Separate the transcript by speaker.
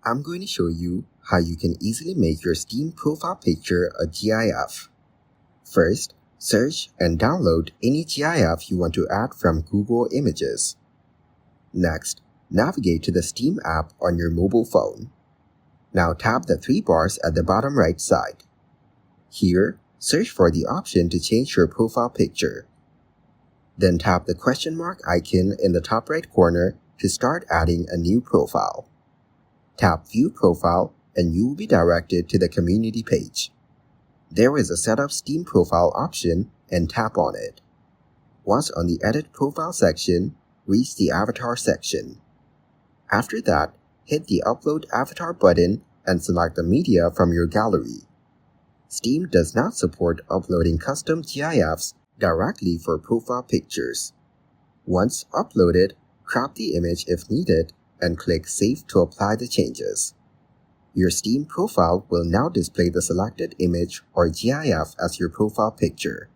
Speaker 1: I'm going to show you how you can easily make your Steam profile picture a GIF. First, search and download any GIF you want to add from Google Images. Next, navigate to the Steam app on your mobile phone. Now tap the three bars at the bottom right side. Here, search for the option to change your profile picture. Then tap the question mark icon in the top right corner to start adding a new profile. Tap View Profile and you will be directed to the community page. There is a Set up Steam Profile option and tap on it. Once on the Edit Profile section, reach the Avatar section. After that, hit the Upload Avatar button and select the media from your gallery. Steam does not support uploading custom GIFs directly for profile pictures. Once uploaded, crop the image if needed and click Save to apply the changes. Your Steam profile will now display the selected image or GIF as your profile picture.